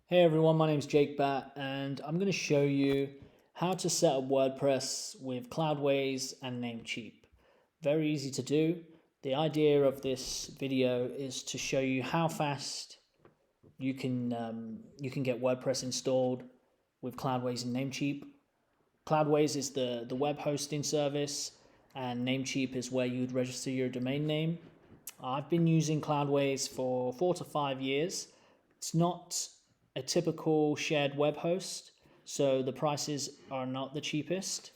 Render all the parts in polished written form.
Hey everyone, my name is Jake Bat and I'm going to show you how to set up WordPress with Cloudways and Namecheap. Very easy to do. The idea of this video is to show you how fast you can get WordPress installed with Cloudways and Namecheap. Cloudways is the web hosting service and Namecheap is where you'd register your domain name. I've been using Cloudways for 4 to 5 years. It's not a typical shared web host, so the prices are not the cheapest,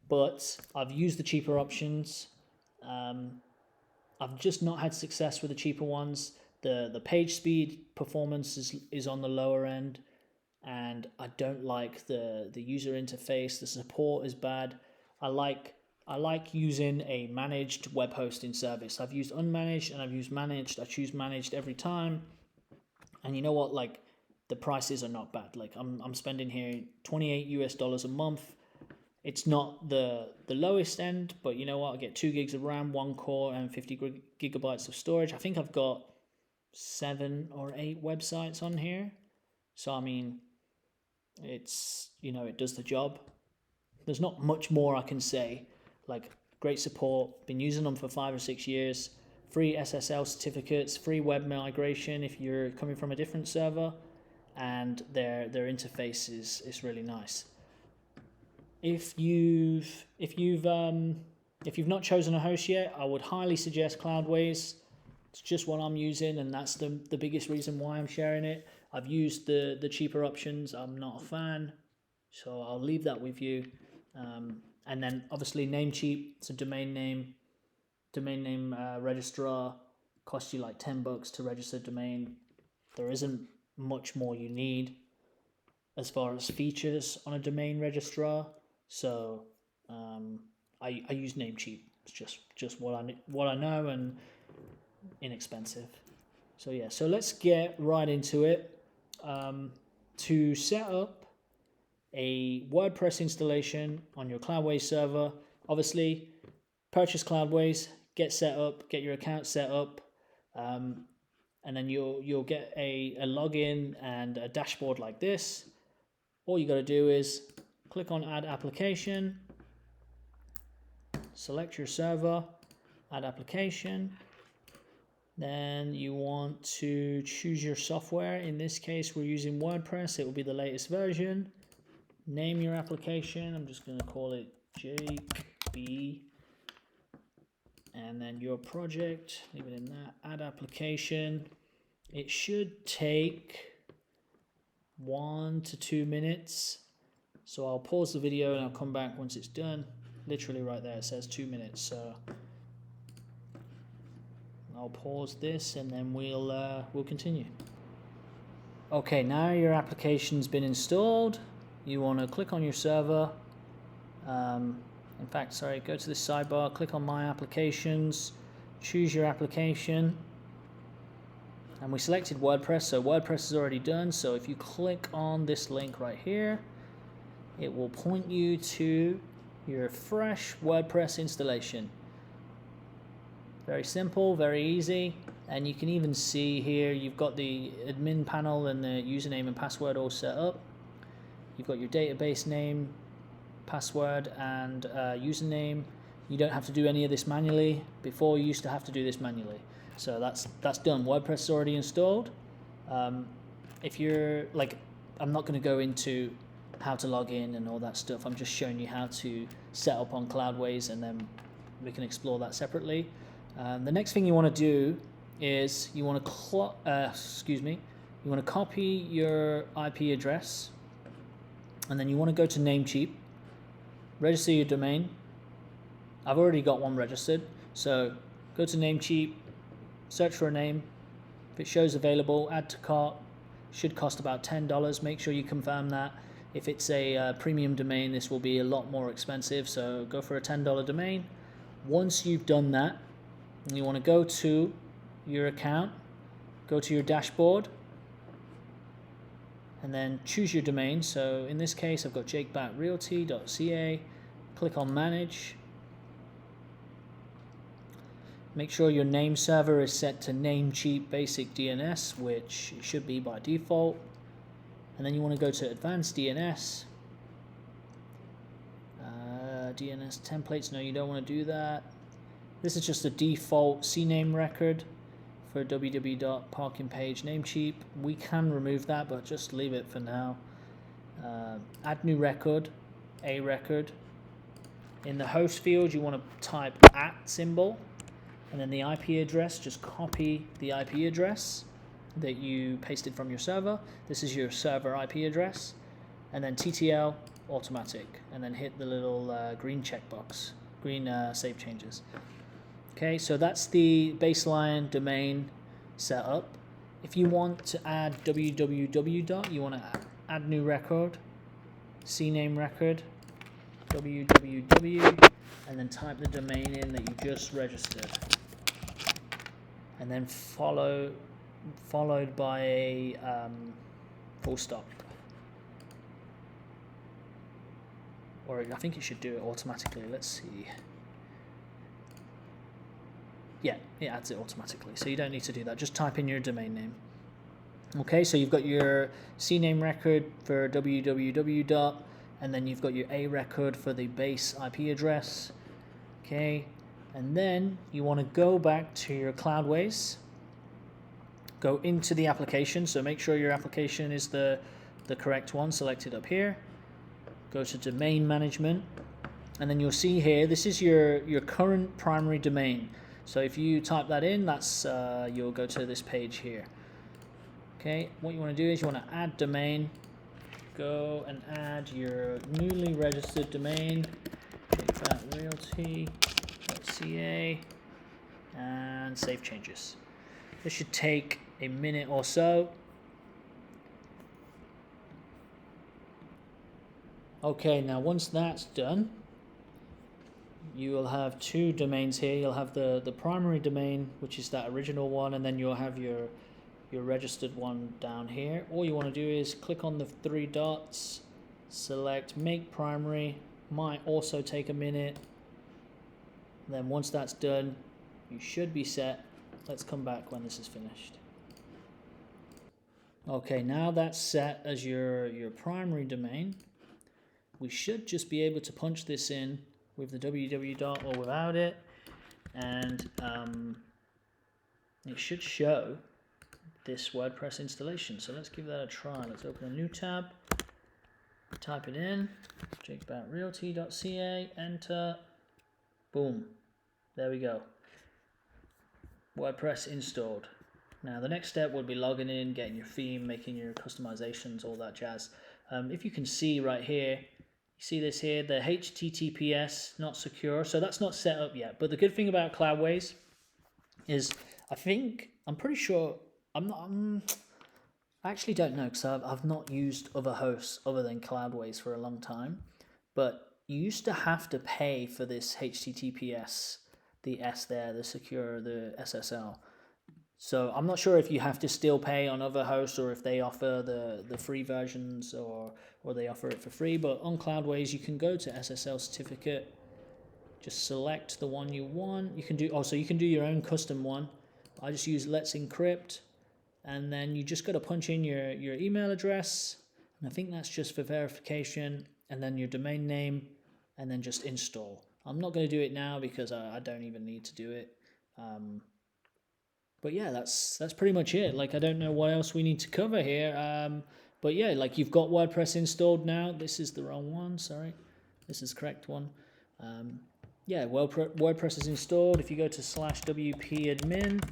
but I've used the cheaper options. I've just not had success with the cheaper ones. The page speed performance is on the lower end, and I don't like the user interface. The support is bad. I like using a managed web hosting service. I've used unmanaged and I've used managed. I choose managed every time. And you know what? Like, the prices are not bad. Like, I'm spending here $28 a month. It's not the lowest end, but you know what? I get 2 gigs of RAM, 1 core, and 50 gigabytes of storage. I think I've got 7 or 8 websites on here. So I mean, it's, it does the job. There's not much more I can say. Like, great support. Been using them for 5 or 6 years. Free SSL certificates, free web migration if you're coming from a different server, and their interface is really nice. If you've not chosen a host yet, I would highly suggest Cloudways. It's just what I'm using, and that's the biggest reason why I'm sharing it. I've used the cheaper options. I'm not a fan, so I'll leave that with you. And then obviously Namecheap, it's a domain name registrar. Costs you like $10 to register domain. There isn't much more you need as far as features on a domain registrar. So I use Namecheap. It's just what I know, and inexpensive. So yeah, so let's get right into it. To set up a WordPress installation on your Cloudways server, obviously purchase Cloudways, get set up, get your account set up, and then you'll get a login and a dashboard like this. All you got to do is click on Add Application, select your server, Add Application. Then you want to choose your software. In this case, we're using WordPress. It will be the latest version. Name your application. I'm just going to call it Jake B. And then your project, leave it in that. Add application. It should take 1 to 2 minutes. So I'll pause the video and I'll come back once it's done. Literally right there, it says 2 minutes. So I'll pause this and then we'll continue. Okay, now your application's been installed. You want to click on your server. In fact, sorry, go to this sidebar, click on My Applications, choose your application, and we selected WordPress, so WordPress is already done. So if you click on this link right here, it will point you to your fresh WordPress installation. Very simple, very easy, and you can even see here you've got the admin panel and the username and password all set up. You've got your database name, password, and username. You don't have to do any of this manually. Before, you used to have to do this manually. So that's done. WordPress is already installed. If you're like, I'm not going to go into how to log in and all that stuff. I'm just showing you how to set up on Cloudways, and then we can explore that separately. The next thing you want to do is you want to copy your IP address, and then you want to go to Namecheap, register your domain. I've already got one registered, so go to Namecheap, search for a name. If it shows available, add to cart. Should cost about $10. Make sure you confirm that. If it's a premium domain, this will be a lot more expensive, so go for a $10 domain. Once you've done that, you want to go to your account, go to your dashboard, and then choose your domain. So in this case, I've got jakebatrealty.ca. Click on Manage. Make sure your name server is set to NameCheap Basic DNS, which it should be by default. And then you want to go to Advanced DNS. DNS templates, no, you don't want to do that. This is just a default CNAME record for www.parkingpage NameCheap. We can remove that, but just leave it for now. Add new record, a record. In the host field, you want to type @ symbol, and then the IP address, just copy the IP address that you pasted from your server. This is your server IP address, and then TTL automatic, and then hit the little green checkbox, green save changes. Okay, so that's the baseline domain setup. If you want to add www, you want to add new record, CNAME record, www, and then type the domain in that you just registered, and then followed by a full stop. Or I think it should do it automatically. Let's see. Yeah, it adds it automatically, so you don't need to do that. Just type in your domain name. Okay, so you've got your CNAME record for www. And then you've got your A record for the base IP address. Okay, and then you want to go back to your Cloudways. Go into the application, so make sure your application is the correct one selected up here. Go to domain management, and then you'll see here, this is your current primary domain. So if you type that in, that's you'll go to this page here. Okay, what you want to do is you want to add domain. Go and add your newly registered domain, realty.ca, and save changes. This should take a minute or so. Okay, now once that's done, you will have two domains here. You'll have the primary domain, which is that original one, and then you'll have your registered one down here. All you want to do is click on the three dots, select make primary. Might also take a minute. Then once that's done, you should be set. Let's come back when this is finished. Okay, now that's set as your primary domain. We should just be able to punch this in with the www dot or without it, and it should show this WordPress installation. So let's give that a try. Let's open a new tab, type it in, jakebattrealty.ca, enter, boom, there we go. WordPress installed. Now the next step would be logging in, getting your theme, making your customizations, all that jazz. If you can see right here, you see this here, the HTTPS not secure, so that's not set up yet. But the good thing about Cloudways is, I'm pretty sure, I actually don't know, because I've not used other hosts other than Cloudways for a long time. But you used to have to pay for this HTTPS, the S there, the secure, the SSL. So I'm not sure if you have to still pay on other hosts, or if they offer the free versions, or they offer it for free. But on Cloudways, you can go to SSL certificate, just select the one you want. You can do also you can do your own custom one. I just use Let's Encrypt, and then you just got to punch in your email address, and I think that's just for verification, and then your domain name, and then just install. I'm not going to do it now because I don't even need to do it. But yeah, that's pretty much it. Like, I don't know what else we need to cover here. But yeah, like, you've got WordPress installed now. This is the wrong one, sorry. This is the correct one. Yeah, WordPress is installed. If you go to /wp-admin,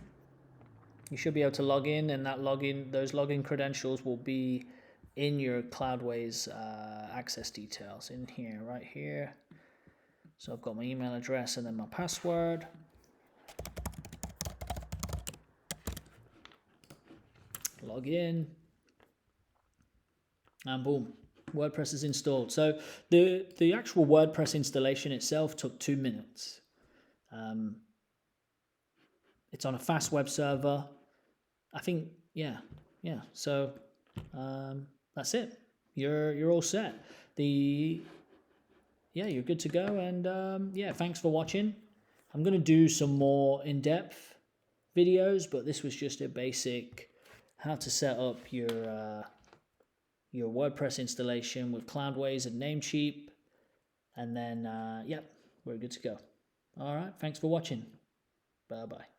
you should be able to log in, and those login credentials will be in your Cloudways access details in here, right here. So I've got my email address and then my password. Log in, and boom, WordPress is installed. So the actual WordPress installation itself took 2 minutes. It's on a fast web server. I think, yeah. So that's it. You're all set. You're good to go. And yeah, thanks for watching. I'm going to do some more in-depth videos, but this was just a basic how to set up your WordPress installation with Cloudways and Namecheap, and then yeah, we're good to go. All right, thanks for watching. Bye bye.